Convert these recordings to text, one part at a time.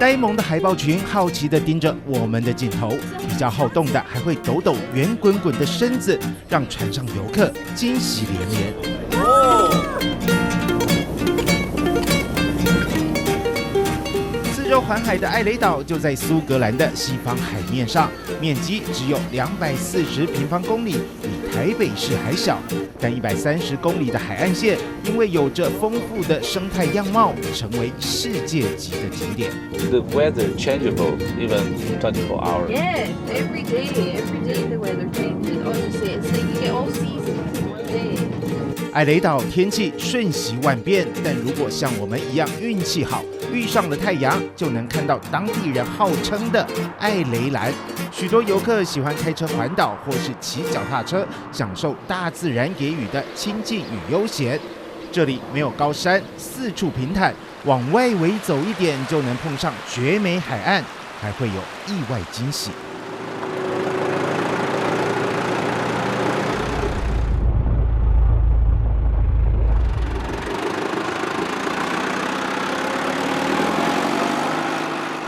呆萌的海豹群好奇地盯着我们的镜头，比较好动的还会抖抖圆滚滚的身子，让船上游客惊喜连连。四周环海的艾雷岛就在苏格兰的西方海面上，面积只有240平方公里，比台北市还小。但130公里的海岸线，因为有着丰富的生态样貌，成为世界级的景点。The weather changeable even 24 hours. Yeah, every day the weather changes. Honestly, it's like you get all seasons in one day. 艾雷岛天气瞬息万变，但如果像我们一样运气好，遇上了太阳，就能看到当地人号称的艾雷蓝。许多游客喜欢开车环岛，或是骑脚踏车，享受大自然给予的亲近与悠闲。这里没有高山，四处平坦，往外围走一点就能碰上绝美海岸，还会有意外惊喜。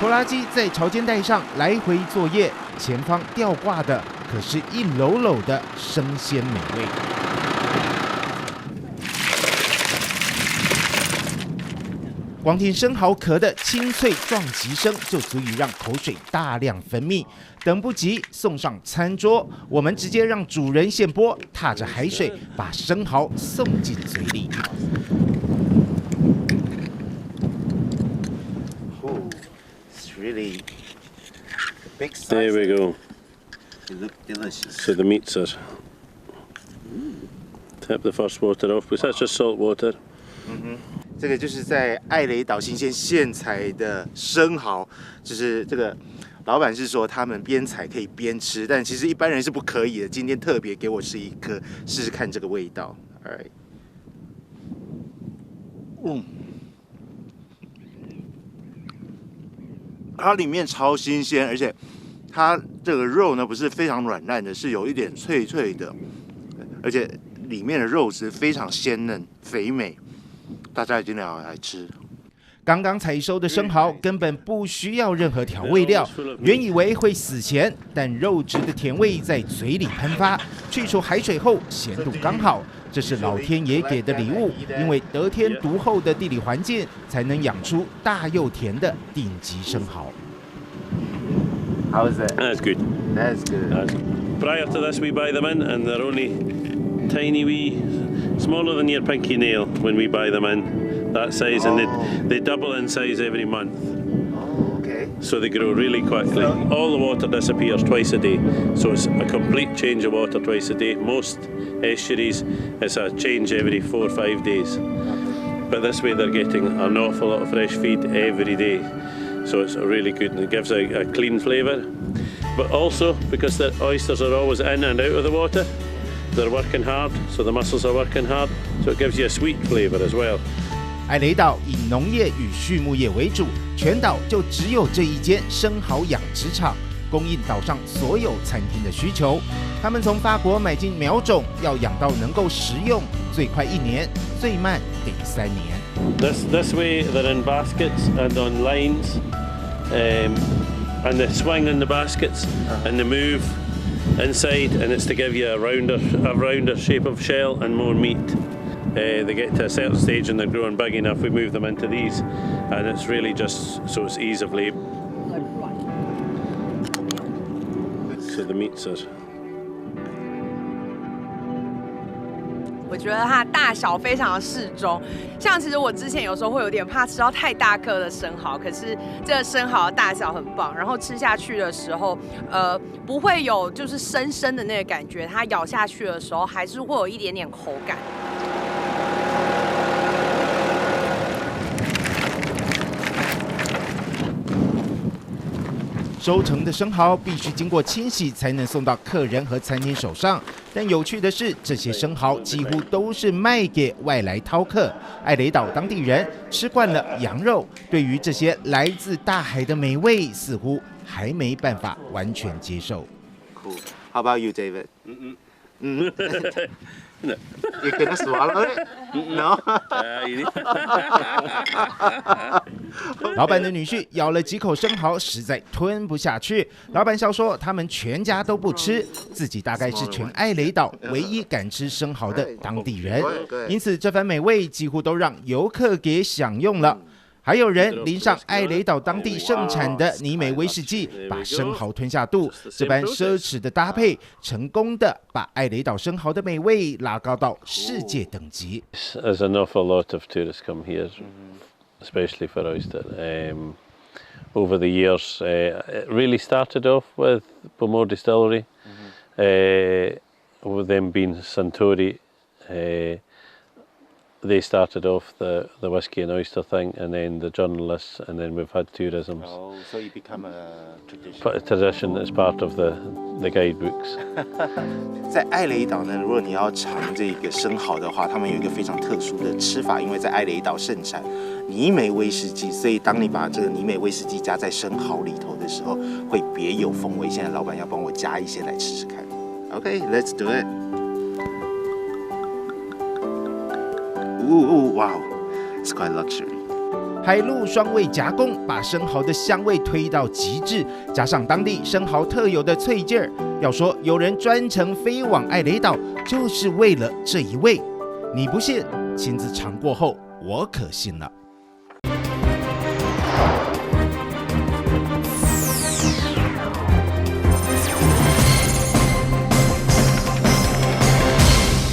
拖拉机在潮间带上来回作业，前方吊挂的可是一篓篓的生鲜美味。光听生蚝壳的清脆撞击声，就足以让口水大量分泌。等不及送上餐桌，我们直接让主人现剥，踏着海水把生蚝送进嘴里。Really big size. There we go. They look delicious. So the meats are. Tap the first water off because that's just salt water. 这个就是在艾雷岛新鲜现采的生蚝，就是这个老板是说他们边采可以边吃，但其实一般人是不可以的。今天特别给我吃一颗，试试看这个味道。Alright. 它里面超新鲜，而且它这个肉呢不是非常软烂的，是有一点脆脆的，而且里面的肉质非常鲜嫩肥美，大家一定要来吃。刚刚采收的生蚝根本不需要任何调味料，原以为会死咸，但肉质的甜味在嘴里喷发，去除海水后咸度刚好。这是老天爷给的礼物，因为得天独厚的地理环境，才能养出大又甜的顶级生蚝。How is that? That's good. That's good. Prior to this, we buy them in, and they're only tiny wee, smaller than your pinky nail when we buy them in, that size, and they double in size every month. So they grow really quickly. All the water disappears twice a day, so it's a complete change of water twice a day. Most estuaries, it's a change every 4 or 5 days. But this way they're getting an awful lot of fresh feed every day. So it's really good and it gives a clean flavour. But also, because the oysters are always in and out of the water, they're working hard, so the mussels are working hard, so it gives you a sweet flavour as well. 艾雷岛以农业与畜牧业为主，全岛就只有这一间生蚝养殖场，供应岛上所有餐厅的需求。他们从法国买进苗种，要养到能够食用，最快1年，最慢得3年。This way they're in baskets and on lines, and they swing in the baskets and they move inside, and it's to give you a rounder shape of shell and more meat. They get to a certain stage and they're growing big enough, we move them into these, and it's really just so it's ease of labour. So the meats are. 我觉得它的大小非常的适中，像其实我之前有时候会有点怕吃到太大颗的生蚝，可是这个生蚝的大小很棒，然后吃下去的时候，不会有就是生生的那个感觉，它咬下去的时候还是会有一点点口感。收成的生蚝必须经过清洗才能送到客人和餐厅手上，但有趣的是，这些生蚝几乎都是卖给外来饕客。艾雷岛当地人吃惯了羊肉，对于这些来自大海的美味，似乎还没办法完全接受。Cool. How about you, David? No. You cannot swallow it? No. You need- 老板的女婿咬了几口生蚝，实在吞不下去。老板笑说，他们全家都不吃，自己大概是全艾雷岛唯一敢吃生蚝的当地人，因此这番美味几乎都让游客给享用了。还有人淋上艾雷岛当地盛产的尼美威士忌，把生蚝吞下肚。这般奢侈的搭配，成功的把艾雷岛生蚝的美味拉高到世界等级。There's an awful lot of tourists come here, especially for oyster. Over the years, it really started off with Bowmore Distillery, with them being Suntory. They started off the whiskey and oyster thing, and then the journalists, and then we've had tourism. Oh, so it become a tradition. But a tradition that's part of the guidebooks. 在艾雷岛呢，如果你要尝这个生蚝的话，他们有一个非常特殊的吃法，因为在艾雷岛盛产尼美威士忌，所以当你把这个尼美威士忌加在生蚝里头的时候，会别有风味。现在老板要帮我加一些来吃吃看。Okay, let's do it. Ooh, wow, it's quite luxury. 海陆双味夹攻，把生蚝的香味推到极致，加上当地生蚝特有的脆劲儿。要说有人专程飞往艾雷岛，就是为了这一味。你不信，亲自尝过后，我可信了。